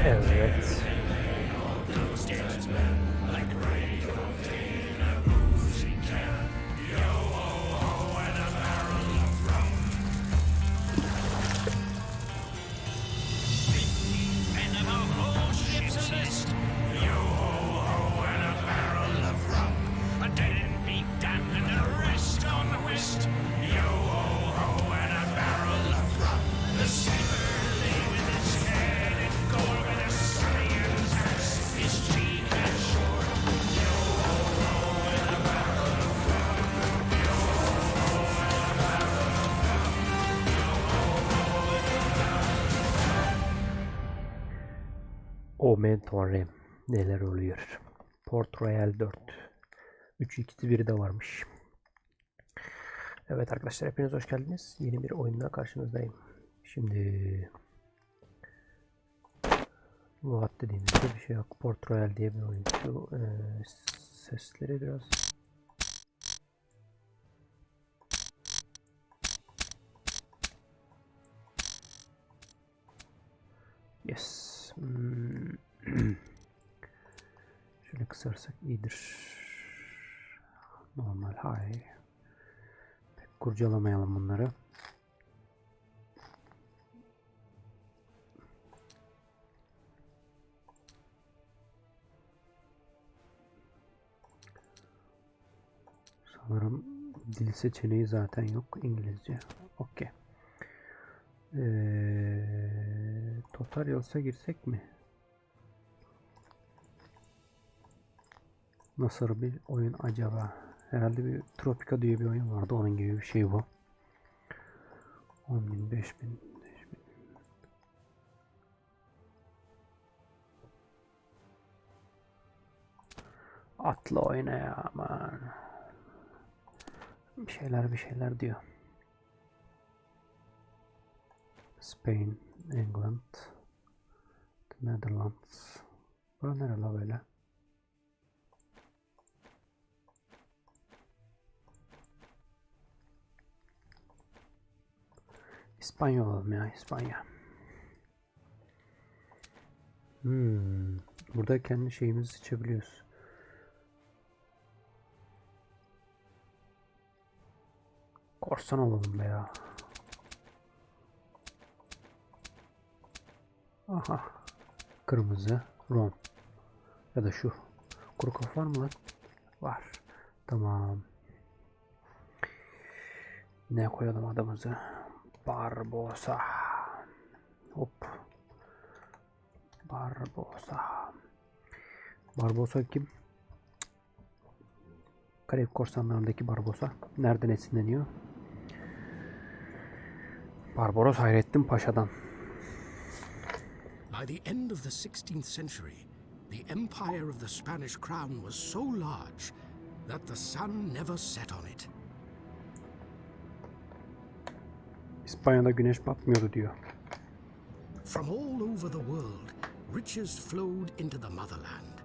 Evet. Aman tanrım, neler oluyor. Port Royale 4 3-2-1 de varmış. Evet arkadaşlar, hepiniz hoş geldiniz. Yeni bir oyunla karşınızdayım. Şimdi What dediğimizde bir şey yok. Port Royale diye bir oyun. Şu sesleri biraz yes. Şöyle kısarsak iyidir. Normal high. Pek kurcalamayalım bunları. Sanırım dil seçeneği zaten yok. İngilizce. Okey. Tutorials'a girsek mi? Nasıl bir oyun acaba? Herhalde bir Tropica diye bir oyun vardı. Onun gibi bir şey bu. 10.000, 5.000, 5.000. Atla oyna ya aman. Bir şeyler diyor. Spain, England, The Netherlands. Bura nerede böyle? İspanya olalım ya, İspanya. Burada kendi şeyimizi seçebiliyoruz. Korsan olalım be ya. Aha. Kırmızı, Rom. Ya da şu. Kuru kafa var mı lan? Var. Tamam. Ne koyalım adamızı? Barbosa. Hop. Barbosa. Barbosa kim? Karayip korsanlarındaki Barbosa. Nereden esinleniyor? Barbaros Hayrettin Paşa'dan. By the end of the 16th century, the empire of the Spanish crown was so large that the sun never set on it. İspanya'da güneş batmıyordu diyor. From all over the world, riches flowed into the motherland,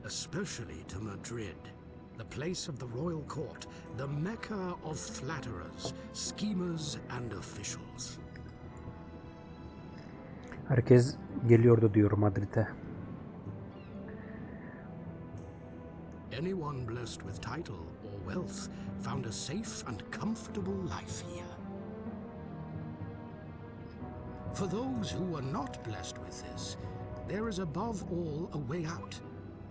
especially to Madrid, the place of the royal court, the mecca of flatterers, schemers and officials. Herkes geliyordu diyor Madrid'e. Anyone blessed with title or wealth found a safe and comfortable life here. For those who were not blessed with this, there is above all a way out.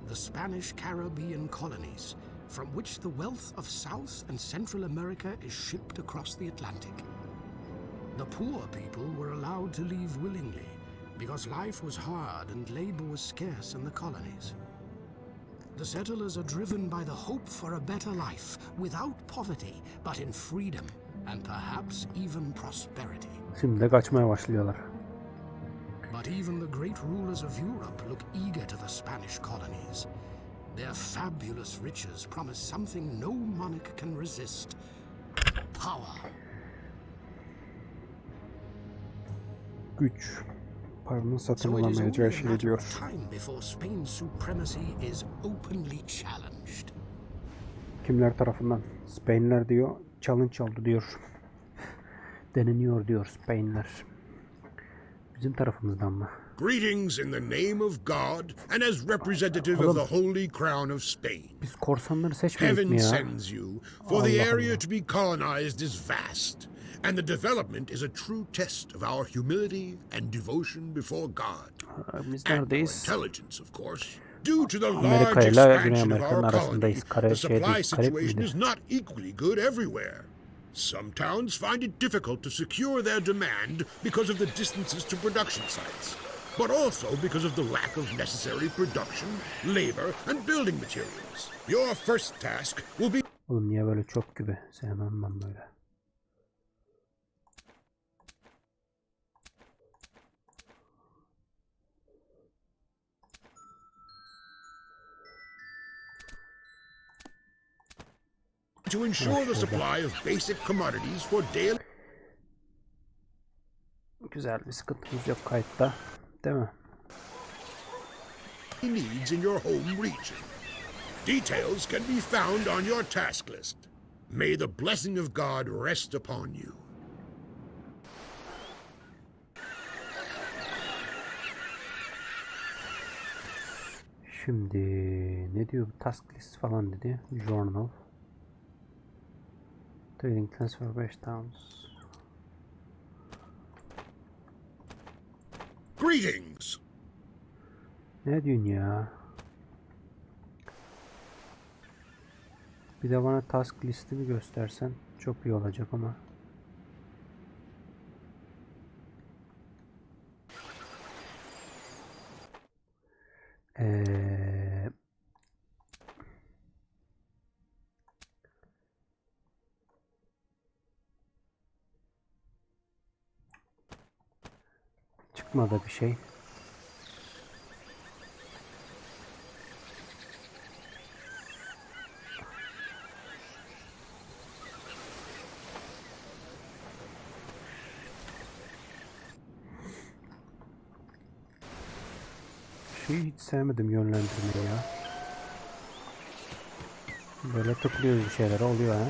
The Spanish Caribbean colonies, from which the wealth of South and Central America is shipped across the Atlantic. The poor people were allowed to leave willingly, because life was hard and labor was scarce in the colonies. The settlers are driven by the hope for a better life, without poverty, but in freedom, and perhaps even prosperity. Şimdi de kaçmaya başlıyorlar. But even the great rulers of Europe look eager to the Spanish colonies. Their fabulous riches promise something no monarch can resist: power. Güç. Paranın satın alamayacağı şey diyor. Kimler tarafından? Spainler diyor. Challenge oldu diyor. Deneniyor diyor Spainler. Bizim tarafımızdan mı? Greetings in the name of God and as representative of the Holy Crown of Spain. Biz korsanları seçmedik mi Heaven ya? sends you, for the Allah area Allah. to be colonized is vast, and the development is a true test of our humility and devotion before God. Biz And our neredeyiz? intelligence, of course. Due to the Amerika large ile Güney expansion of Amerika'nın our colony, arasındayız. the supply Karep situation miydi? is not equally good everywhere. Some towns find it difficult to secure their demand because of the distances to production sites, but also because of the lack of necessary production, labor, and building materials. Your first task will be... Oğlum niye böyle çöp gibi? Sevmem ben böyle. to ensure the supply of basic commodities for daily Güzel, bir sıkıntımız yok kayıtta. Değil mi? needs in your home region. Details can be found on your task list. May the blessing of God rest upon you. Şimdi ne diyor bu task list falan dedi. Journal. Trading transfer 5 towns. Greetings. Ne diyorsun ya? Bir de bana task listini göstersen çok iyi olacak ama. Çıkmadı bir şey. Hiç sevmedim yönlendirmeyi ya. Böyle tıklıyoruz, bir şeyler oluyor ha.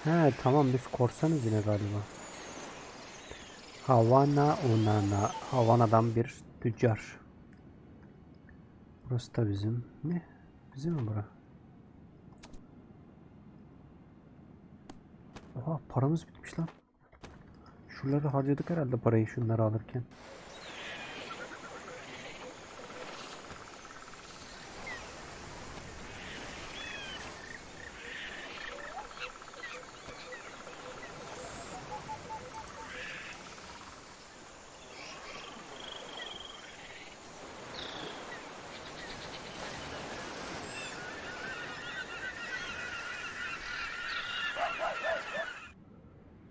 He tamam, biz korsanız yine galiba. Havana Unana. Havana'dan bir tüccar. Burası da bizim mi? Bizim mi bura? Oha, paramız bitmiş lan. Şuraları harcadık herhalde, parayı şunları alırken.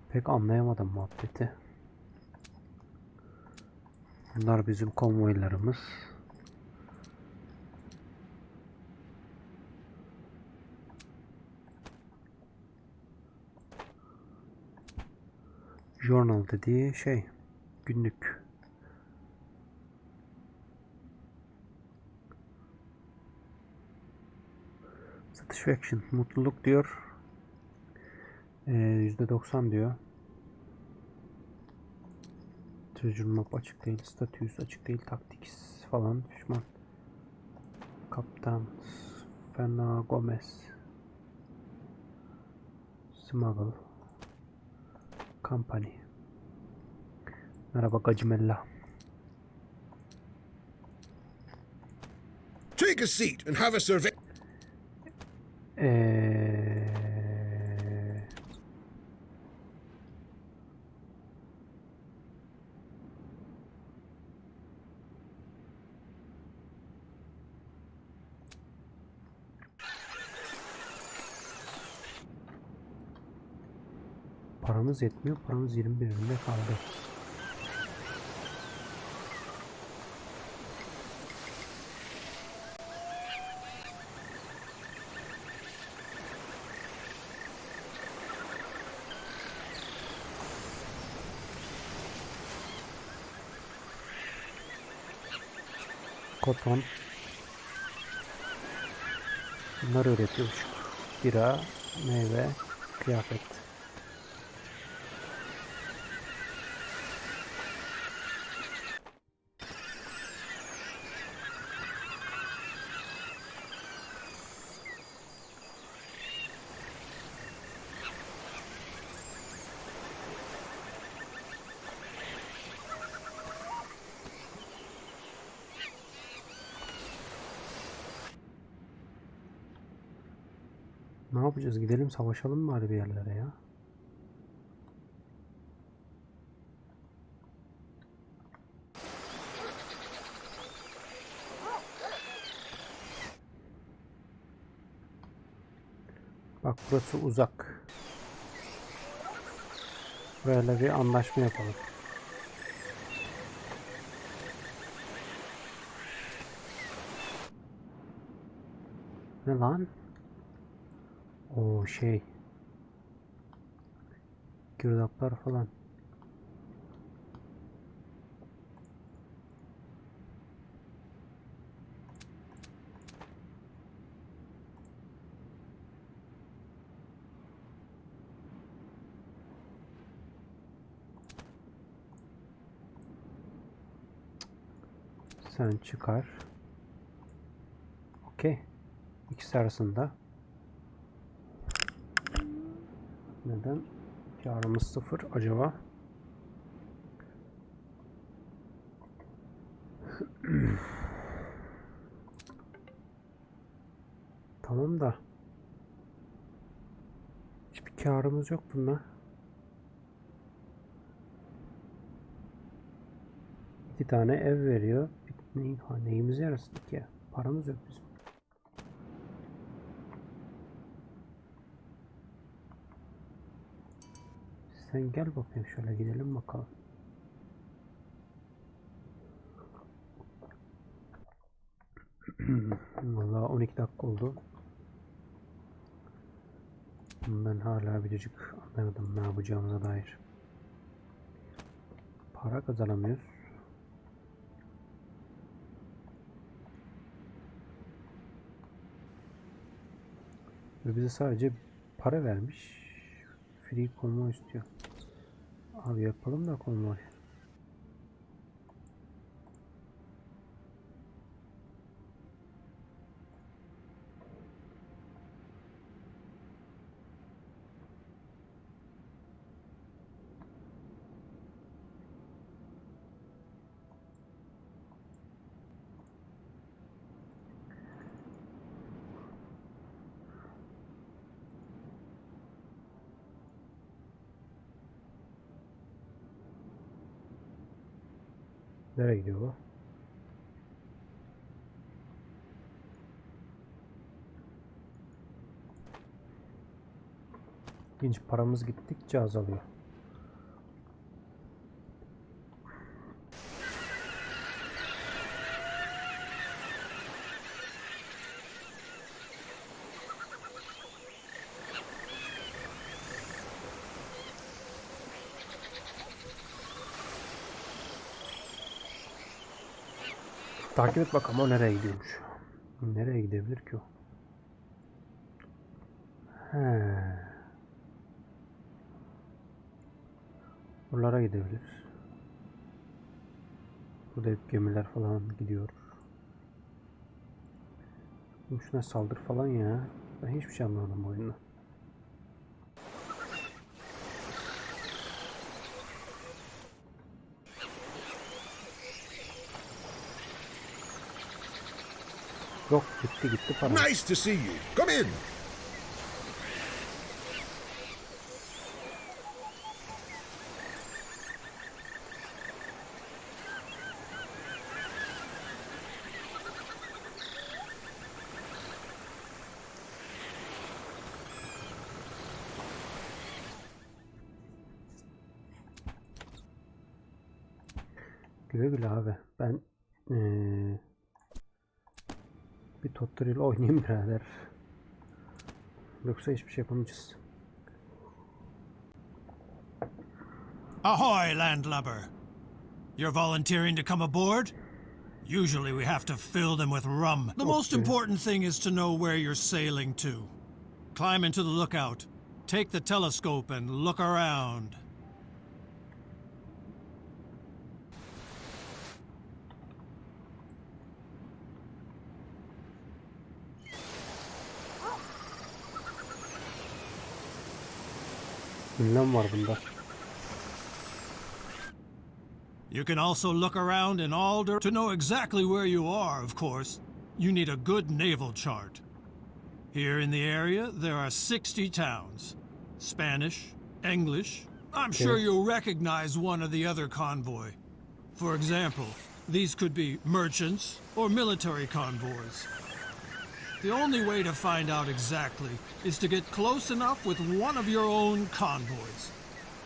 Pek anlayamadım muhabbeti. Bunlar bizim konvoylarımız. Journal dediği şey, günlük. Satisfaction, mutluluk diyor. %90 diyor. Treasure map açık değil, status açık değil, taktik falan, düşman. Kaptan Fena Gomez. Smuggle. Company. Merhaba Gacimella. Take a seat and have a survey. Paramız yetmiyor. Paramız 21'inde kaldı. koton. Bunları üretiyormuş. Bira, meyve, kıyafet. Ne yapacağız? Gidelim savaşalım mı bari bir yerlere ya? Bak burası uzak. Böyle bir anlaşma yapalım. Ne lan? O şey. Girdaplar falan. Sen çıkar. Okey. İkisi arasında. Neden? Karımız 0 acaba? Tamam da. Hiçbir karımız yok bunda. İki tane ev veriyor. Neyimize yarasın ki ya? Paramız yok bizim. Sen gel bakayım şöyle gidelim bakalım. Vallahi 12 dakika oldu. Ben hala biricik anlamadım ne yapacağımıza dair. Para kazanamıyoruz. Ve bize sadece para vermiş. Free konvoy istiyor. Abi yapalım da konvoy. Nereye gidiyor bu? İlginç, paramız gittikçe azalıyor. Takip et bakalım o nereye gidiyormuş. Nereye gidebilir ki o? He. Buralara gidebilir. Burada hep gemiler falan gidiyor. Şuna saldır falan ya. Ben hiçbir şey anlamadım bu oyunda. Yok, gitti para. Nice to see you. Come in. Güle güle abi. Ben bir tutorial oynayayım birader. Yoksa hiçbir şey yapamayacağız. Ahoy, landlubber! You're volunteering to come aboard? Usually we have to fill them with rum. The most important thing is to know where you're sailing to. Climb into the lookout. Take the telescope and look around. Ünlem var bunda. You can also look around in all to know exactly where you are, of course. You need a good naval chart. Here in the area, there are 60 towns. Spanish, English. I'm sure you'll recognize one or the other convoy. For example, these could be merchants or military convoys. The only way to find out exactly is to get close enough with one of your own convoys,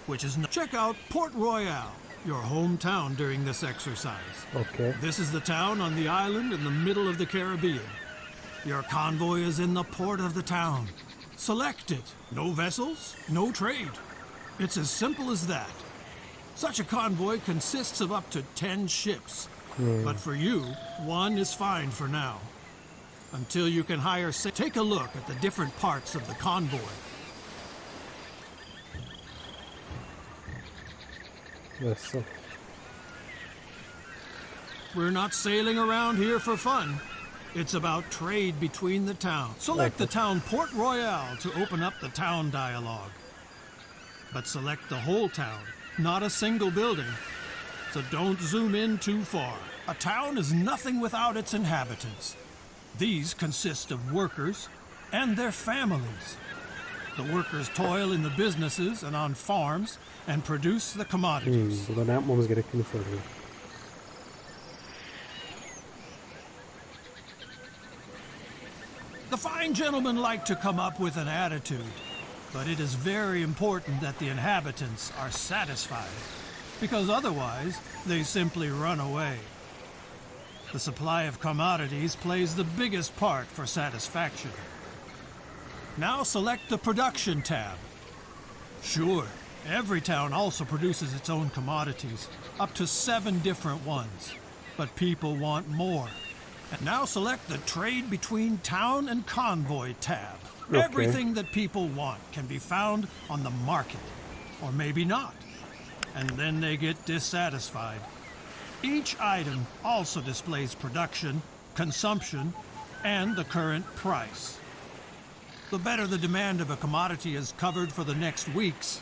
which is check out Port Royale, your hometown during this exercise. Okay. This is the town on the island in the middle of the Caribbean. Your convoy is in the port of the town. Select it. No vessels, no trade. It's as simple as that. Such a convoy consists of up to 10 ships. But for you, one is fine for now. Until you can hire... Take a look at the different parts of the convoy. Vessel. We're not sailing around here for fun. It's about trade between the towns. Select the town Port Royale to open up the town dialogue. But select the whole town, not a single building. So don't zoom in too far. A town is nothing without its inhabitants. These consist of workers and their families. The workers toil in the businesses and on farms and produce the commodities. Burada ne yapmamız gerektiğini söylüyor. The fine gentlemen like to come up with an attitude, but it is very important that the inhabitants are satisfied, because otherwise they simply run away. The supply of commodities plays the biggest part for satisfaction. Now select the production tab. Sure, every town also produces its own commodities, up to 7 different ones, but people want more. And now select the Trade Between Town and Convoy tab. Okay. Everything that people want can be found on the market, or maybe not. And then they get dissatisfied. Each item also displays production, consumption, and the current price. The better the demand of a commodity is covered for the next weeks,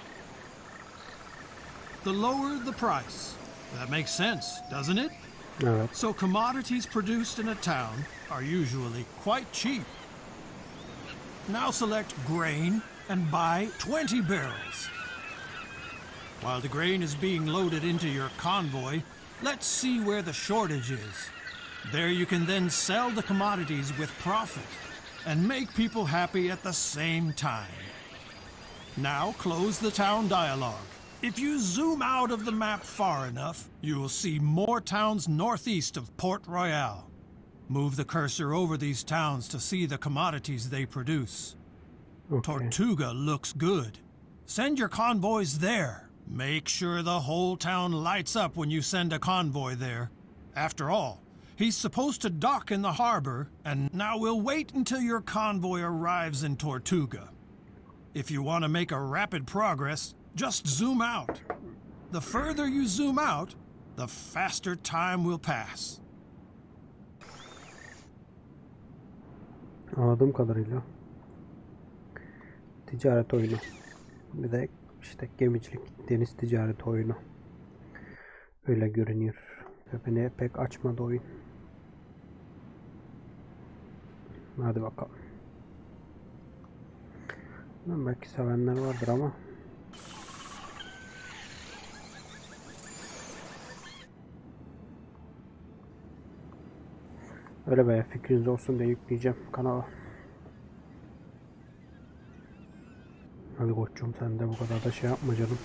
the lower the price. That makes sense, doesn't it? Evet. So commodities produced in a town are usually quite cheap. Now select grain and buy 20 barrels. While the grain is being loaded into your convoy, let's see where the shortage is. There you can then sell the commodities with profit and make people happy at the same time. Now close the town dialogue. If you zoom out of the map far enough, you will see more towns northeast of Port Royale. Move the cursor over these towns to see the commodities they produce. Okay. Tortuga looks good. Send your convoys there. Make sure the whole town lights up when you send a convoy there. After all, he's supposed to dock in the harbor, and now we'll wait until your convoy arrives in Tortuga. If you want to make a rapid progress, just zoom out. The further you zoom out, the faster time will pass. Anladığım kadarıyla ticaret oyunu. Bir de işte gemicilik, deniz ticareti oyunu. Öyle görünüyor. Ve beni pek açmadı oyun. Hadi bakalım. Belki sevenler vardır ama öyle be, fikriniz olsun diye yükleyeceğim kanala. Hadi koçum, sen de bu kadar da şey yapma canım.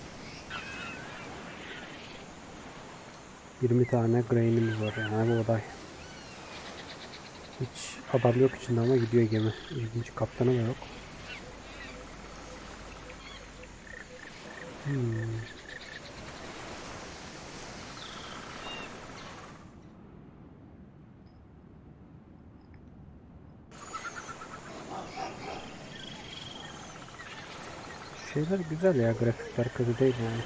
20 tane grain'imiz var yani bu olay. Hiç adam yok içinde ama gidiyor gemi. İlginç, kaptanı da yok. Şeyler güzel ya, grafikler kötü değil yani.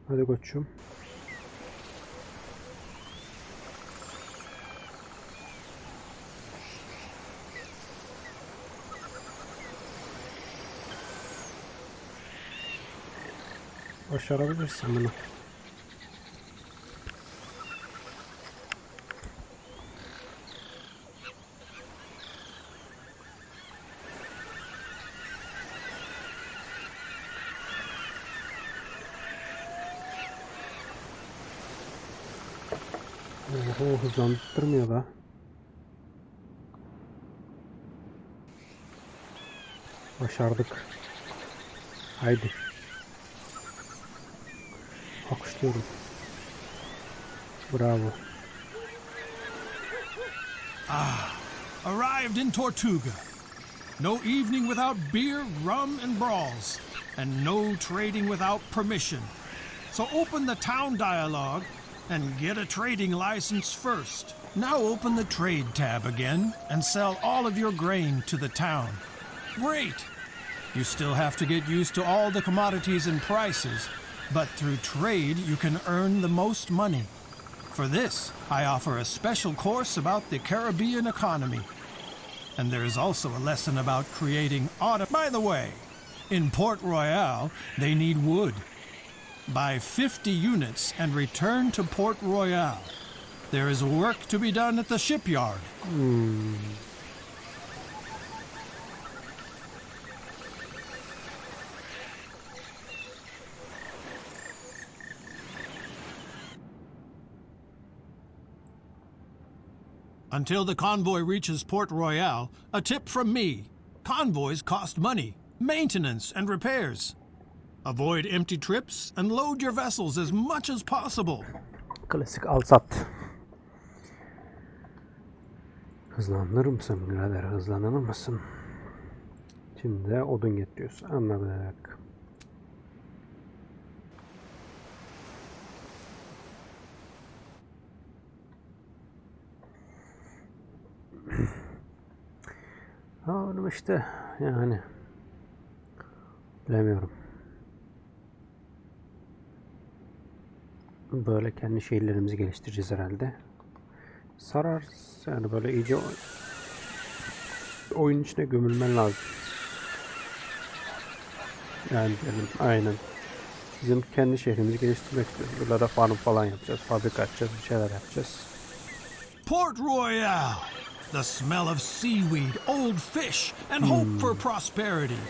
Hadi koçum. Başarabilirsin bunu. Oho, hızlandırmıyor da. Başardık. Haydi. Alkışlıyorum. Bravo. Arrived in Tortuga. No evening without beer, rum, and brawls. And no trading without permission. So open the town dialogue and get a trading license first. Now open the trade tab again and sell all of your grain to the town. Great! You still have to get used to all the commodities and prices, but through trade you can earn the most money. For this, I offer a special course about the Caribbean economy. And there is also a lesson about creating auto. By the way, in Port Royale, they need wood. Buy 50 units and return to Port Royale. There is work to be done at the shipyard. Until the convoy reaches Port Royale, a tip from me. Convoys cost money, maintenance, and repairs. Avoid empty trips and load your vessels as much as possible. Klasik al-sat. Hızlanır mısın birader? Hızlanır mısın? Şimdi de odun getiriyorsun. Anladık. Oğlum işte yani bilemiyorum. Böyle kendi şehirlerimizi geliştireceğiz herhalde. Sarar yani, böyle iyice oyun içine gömülmen lazım. Yani benim aynen. Bizim kendi şehrimizi geliştirmek istiyoruz. Burada da farm falan yapacağız. Fabrika açacağız. Bir şeyler yapacağız. Port Royale. The smell of seaweed, old fish, and hope for prosperity.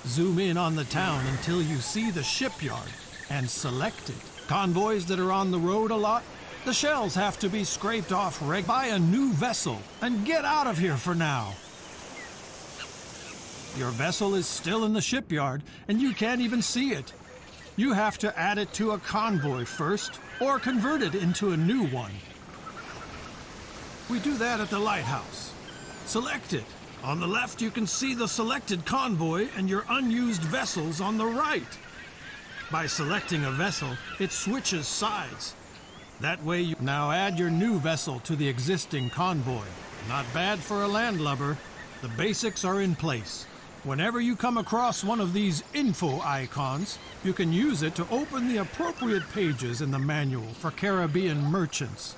Zoom in on the town until you see the shipyard and select it. Convoys that are on the road a lot, the shells have to be scraped off. Buy a new vessel and get out of here for now. Your vessel is still in the shipyard and you can't even see it. You have to add it to a convoy first or convert it into a new one. We do that at the lighthouse. Select it. On the left you can see the selected convoy and your unused vessels on the right. By selecting a vessel, it switches sides. That way you now add your new vessel to the existing convoy. Not bad for a landlubber. The basics are in place. Whenever you come across one of these info icons, you can use it to open the appropriate pages in the manual for Caribbean merchants.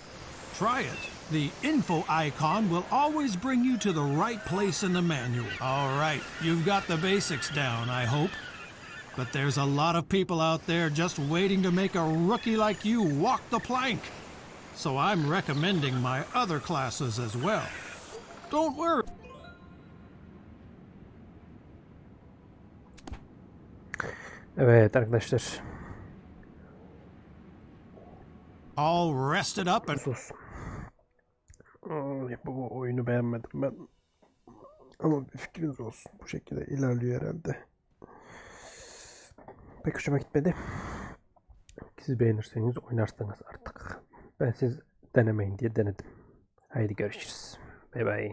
Try it. The info icon will always bring you to the right place in the manual. All right, you've got the basics down, I hope. But there's a lot of people out there just waiting to make a rookie like you walk the plank. So I'm recommending my other classes as well. Don't worry. Evet arkadaşlar. All rested up and... Sus. Bu oyunu beğenmedim ben. Ama bir fikriniz olsun. Bu şekilde ilerliyor herhalde. Pek hoşuma gitmedi. Siz beğenirseniz oynarsınız artık. Ben siz denemeyin diye denedim. Haydi görüşürüz. Bay bay.